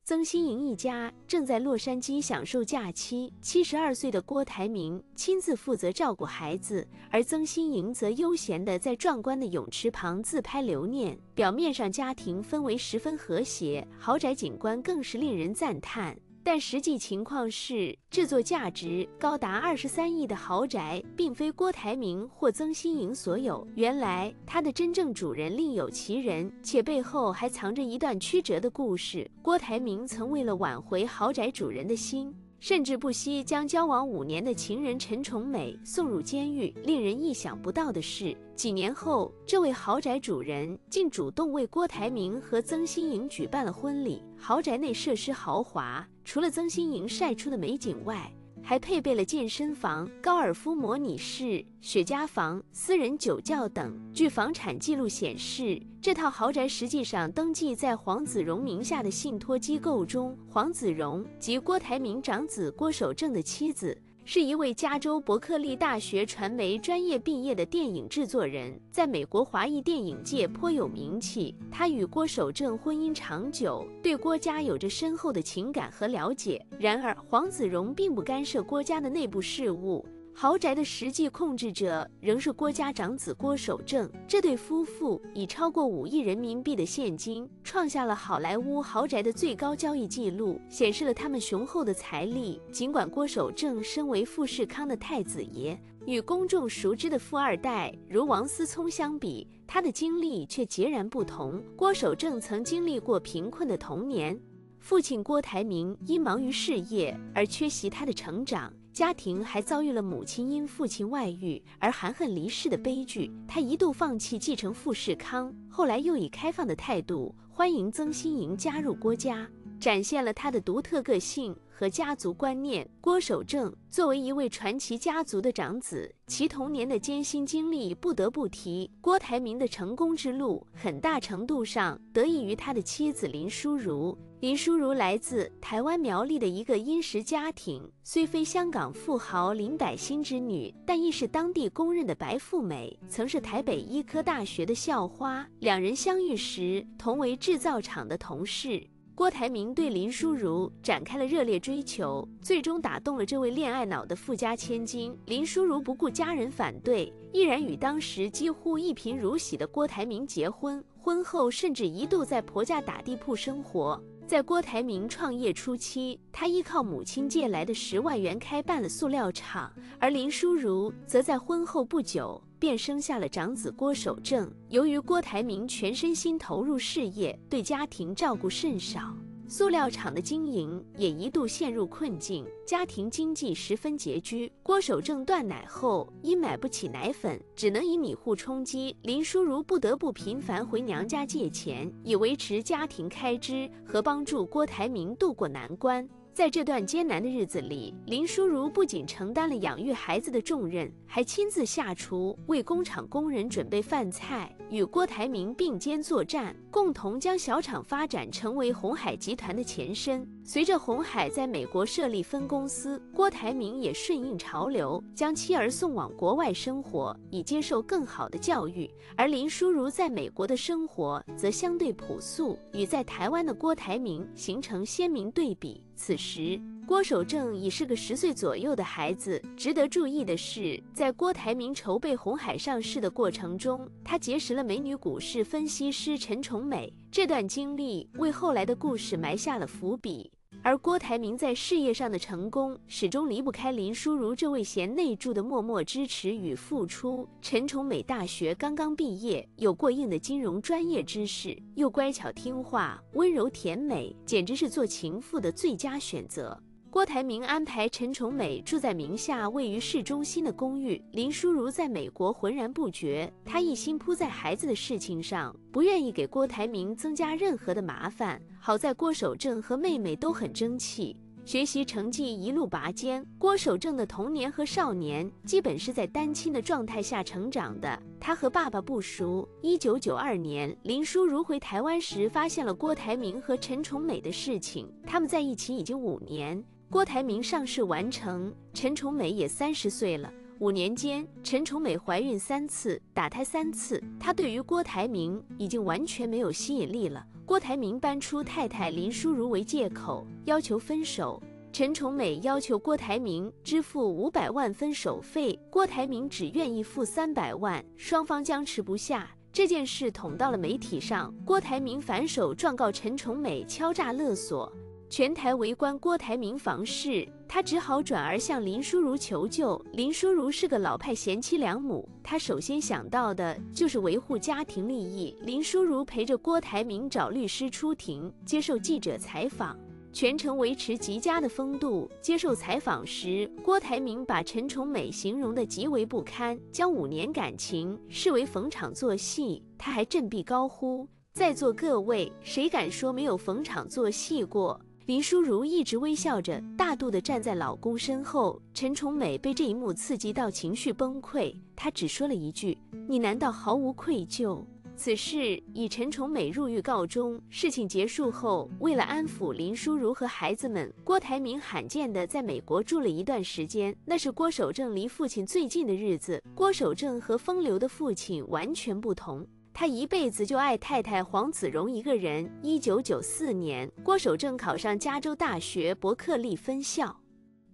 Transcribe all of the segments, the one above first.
曾心莹一家正在洛杉矶享受假期，72岁的郭台铭亲自负责照顾孩子，而曾心莹则悠闲地在壮观的泳池旁自拍留念。表面上家庭氛围十分和谐，豪宅景观更是令人赞叹。但实际情况是，制作价值高达23亿的豪宅并非郭台铭或曾心莹所有，原来它的真正主人另有其人，且背后还藏着一段曲折的故事。郭台铭曾为了挽回豪宅主人的心，甚至不惜将交往5年的情人陈崇美送入监狱。令人意想不到的是，几年后，这位豪宅主人竟主动为郭台铭和曾心莹举办了婚礼。豪宅内设施豪华，除了曾心莹晒出的美景外，还配备了健身房、高尔夫模拟室、雪茄房、私人酒窖等。据房产记录显示，这套豪宅实际上登记在黄子荣名下的信托机构中。黄子荣即郭台铭长子郭守正的妻子，是一位加州伯克利大学传媒专业毕业的电影制作人，在美国华裔电影界颇有名气。他与郭守正婚姻长久，对郭家有着深厚的情感和了解。然而，黄子荣并不干涉郭家的内部事务，豪宅的实际控制者仍是郭家长子郭守正。这对夫妇以超过5亿人民币的现金，创下了好莱坞豪宅的最高交易记录，显示了他们雄厚的财力。尽管郭守正身为富士康的太子爷，与公众熟知的富二代如王思聪相比，他的经历却截然不同。郭守正曾经历过贫困的童年，父亲郭台铭因忙于事业而缺席他的成长，家庭还遭遇了母亲因父亲外遇而含恨离世的悲剧。他一度放弃继承富士康，后来又以开放的态度欢迎曾心莹加入郭家，展现了他的独特个性和家族观念。郭守正作为一位传奇家族的长子，其童年的艰辛经历不得不提。郭台铭的成功之路很大程度上得益于他的妻子林淑如。林淑如来自台湾苗栗的一个殷实家庭，虽非香港富豪林百欣之女，但亦是当地公认的白富美，曾是台北医科大学的校花。两人相遇时同为制造厂的同事。郭台铭对林淑如展开了热烈追求，最终打动了这位恋爱脑的富家千金。林淑如不顾家人反对，毅然与当时几乎一贫如洗的郭台铭结婚，婚后甚至一度在婆家打地铺生活。在郭台铭创业初期，他依靠母亲借来的10万元开办了塑料厂，而林淑如则在婚后不久便生下了长子郭守正。由于郭台铭全身心投入事业，对家庭照顾甚少，塑料厂的经营也一度陷入困境，家庭经济十分拮据。郭守正断奶后，因买不起奶粉，只能以米糊充饥，林淑如不得不频繁回娘家借钱，以维持家庭开支和帮助郭台铭渡过难关。在这段艰难的日子里，林淑如不仅承担了养育孩子的重任，还亲自下厨为工厂工人准备饭菜，与郭台铭并肩作战，共同将小厂发展成为鸿海集团的前身。随着鸿海在美国设立分公司，郭台铭也顺应潮流，将妻儿送往国外生活，以接受更好的教育。而林淑如在美国的生活则相对朴素，与在台湾的郭台铭形成鲜明对比。此时，郭守正已是个10岁左右的孩子。值得注意的是，在郭台铭筹备鸿海上市的过程中，他结识了美女股市分析师陈崇美。这段经历为后来的故事埋下了伏笔。而郭台铭在事业上的成功，始终离不开林淑如这位贤内助的默默支持与付出。陈崇美大学刚刚毕业，有过硬的金融专业知识，又乖巧听话、温柔甜美，简直是做情妇的最佳选择。郭台铭安排陈崇美住在名下位于市中心的公寓，林淑如在美国浑然不觉，她一心扑在孩子的事情上，不愿意给郭台铭增加任何的麻烦。好在郭守正和妹妹都很争气，学习成绩一路拔尖。郭守正的童年和少年基本是在单亲的状态下成长的，他和爸爸不熟。1992年，林淑如回台湾时，发现了郭台铭和陈崇美的事情，他们在一起已经5年。郭台铭上市完成，陈崇美也30岁了。5年间，陈崇美怀孕3次，打胎3次，她对于郭台铭已经完全没有吸引力了。郭台铭搬出太太林淑如为借口，要求分手。陈崇美要求郭台铭支付500万分手费，郭台铭只愿意付300万，双方僵持不下。这件事捅到了媒体上，郭台铭反手状告陈崇美敲诈勒索。全台围观郭台铭房事，他只好转而向林淑如求救。林淑如是个老派贤妻良母，她首先想到的就是维护家庭利益。林淑如陪着郭台铭找律师出庭，接受记者采访，全程维持极佳的风度。接受采访时，郭台铭把陈崇美形容得极为不堪，将5年感情视为逢场作戏。他还振臂高呼：“在座各位，谁敢说没有逢场作戏过？”林淑如一直微笑着，大度地站在老公身后。陈崇美被这一幕刺激到情绪崩溃，她只说了一句：“你难道毫无愧疚？”此事以陈崇美入狱告终。事情结束后，为了安抚林淑如和孩子们，郭台铭罕见地在美国住了一段时间。那是郭守正离父亲最近的日子。郭守正和风流的父亲完全不同，他一辈子就爱太太黄子荣一个人。1994年，郭守正考上加州大学伯克利分校，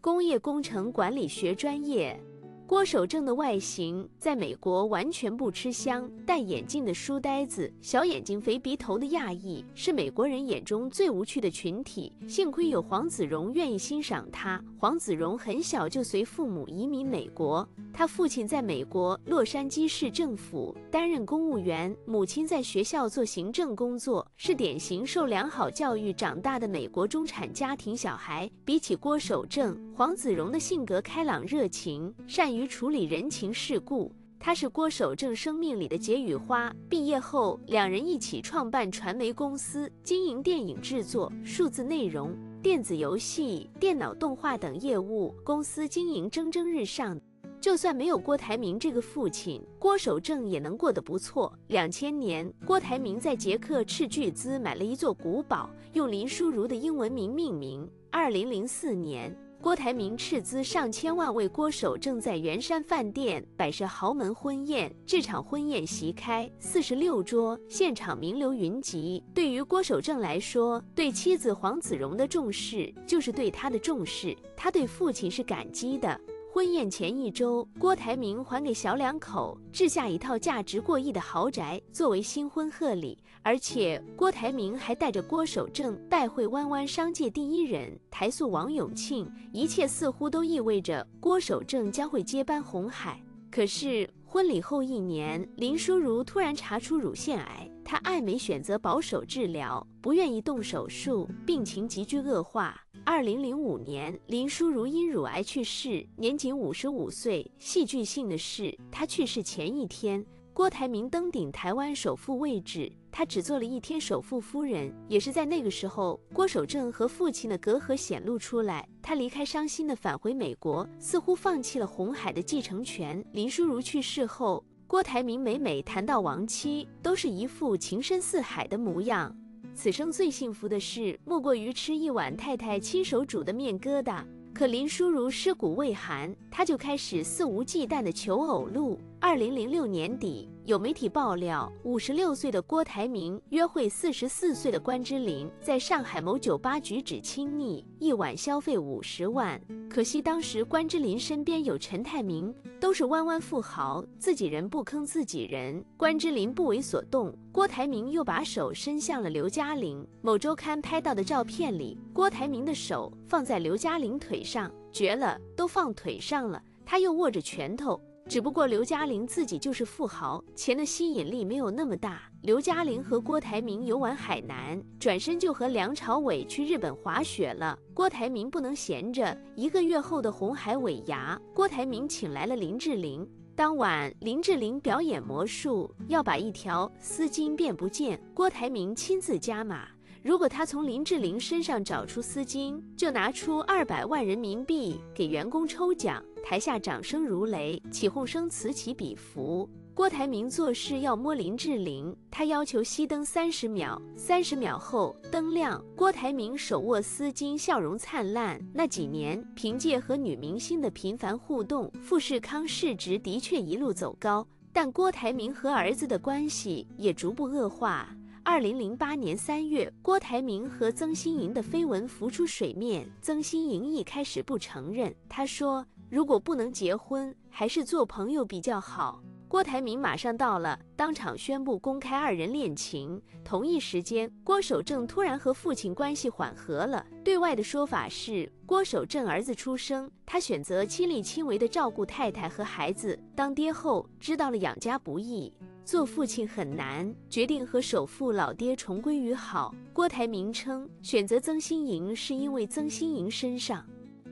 工业工程管理学专业。郭守正的外形在美国完全不吃香，戴眼镜的书呆子，小眼睛肥鼻头的亚裔，是美国人眼中最无趣的群体。幸亏有黄子荣愿意欣赏他。黄子荣很小就随父母移民美国，他父亲在美国洛杉矶市政府担任公务员，母亲在学校做行政工作，是典型受良好教育长大的美国中产家庭小孩。比起郭守正，黄子荣的性格开朗热情，善于处理人情世故。他是郭守正生命里的解语花。毕业后，两人一起创办传媒公司，经营电影制作、数字内容、电子游戏、电脑动画等业务，公司经营蒸蒸日上。就算没有郭台铭这个父亲，郭守正也能过得不错。2000年，郭台铭在捷克斥巨资买了一座古堡，用林淑如的英文名命名。2004年，郭台铭斥资上千万为郭守正在圆山饭店摆设豪门婚宴，这场婚宴席开46桌，现场名流云集。对于郭守正来说，对妻子黄子荣的重视就是对他的重视，他对父亲是感激的。婚宴前1周，郭台铭还给小两口置下一套价值过亿的豪宅作为新婚贺礼，而且郭台铭还带着郭守正拜会湾湾商界第一人台塑王永庆，一切似乎都意味着郭守正将会接班鸿海。可是婚礼后1年，林淑如突然查出乳腺癌，她爱美选择保守治疗，不愿意动手术，病情急剧恶化。2005年，林淑如因乳癌去世，年仅55岁。戏剧性的是，她去世前一天，郭台铭登顶台湾首富位置，他只做了1天首富夫人。也是在那个时候，郭守正和父亲的隔阂显露出来，他离开伤心的返回美国，似乎放弃了鸿海的继承权。林淑如去世后，郭台铭每谈到亡妻，都是一副情深似海的模样。此生最幸福的事，莫过于吃一碗太太亲手煮的面疙瘩。可林淑如尸骨未寒，她就开始肆无忌惮的求偶路。2006年底，有媒体爆料，56岁的郭台铭约会44岁的关之琳，在上海某酒吧举止亲昵，一晚消费50万。可惜当时关之琳身边有陈泰明，都是湾湾富豪，自己人不坑自己人。关之琳不为所动，郭台铭又把手伸向了刘嘉玲。某周刊拍到的照片里，郭台铭的手放在刘嘉玲腿上，绝了，都放腿上了，他又握着拳头。只不过刘嘉玲自己就是富豪，钱的吸引力没有那么大。刘嘉玲和郭台铭游玩海南，转身就和梁朝伟去日本滑雪了。郭台铭不能闲着，1个月后的红海尾牙，郭台铭请来了林志玲。当晚，林志玲表演魔术，要把一条丝巾变不见，郭台铭亲自加码。如果他从林志玲身上找出丝巾，就拿出200万人民币给员工抽奖。台下掌声如雷，起哄声此起彼伏。郭台铭做事要摸林志玲，他要求熄灯30秒，30秒后灯亮，郭台铭手握丝巾，笑容灿烂。那几年，凭借和女明星的频繁互动，富士康市值的确一路走高，但郭台铭和儿子的关系也逐步恶化。2008年3月，郭台铭和曾心莹的绯闻浮出水面，曾心莹一开始不承认，她说如果不能结婚，还是做朋友比较好。郭台铭马上到了，当场宣布公开二人恋情。同一时间，郭守正突然和父亲关系缓和了。对外的说法是，郭守正儿子出生，他选择亲力亲为地照顾太太和孩子。当爹后，知道了养家不易，做父亲很难，决定和首富老爹重归于好。郭台铭称，选择曾心莹是因为曾心莹身上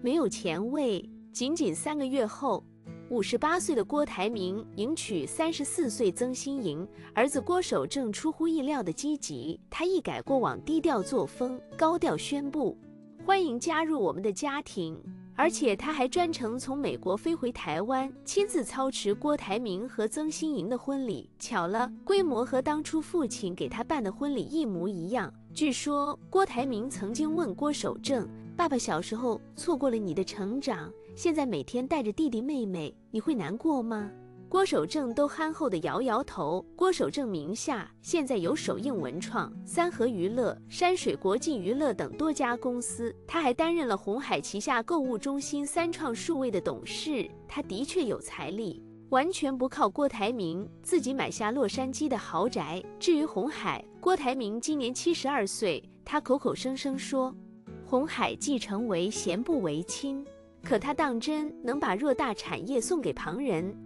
没有前卫。仅3个月后，58岁的郭台铭迎娶34岁曾心莹，儿子郭守正出乎意料的积极，他一改过往低调作风，高调宣布欢迎加入我们的家庭。而且他还专程从美国飞回台湾，亲自操持郭台铭和曾心莹的婚礼。巧了，规模和当初父亲给他办的婚礼一模一样。据说郭台铭曾经问郭守正，爸爸小时候错过了你的成长，现在每天带着弟弟妹妹，你会难过吗？郭守正都憨厚地摇摇头。郭守正名下现在有首映文创、三和娱乐、山水国际娱乐等多家公司，他还担任了鸿海旗下购物中心三创数位的董事。他的确有财力，完全不靠郭台铭，自己买下洛杉矶的豪宅。至于鸿海，郭台铭今年72岁，他口口声声说鸿海继承为贤不为亲，可他当真能把偌大产业送给旁人？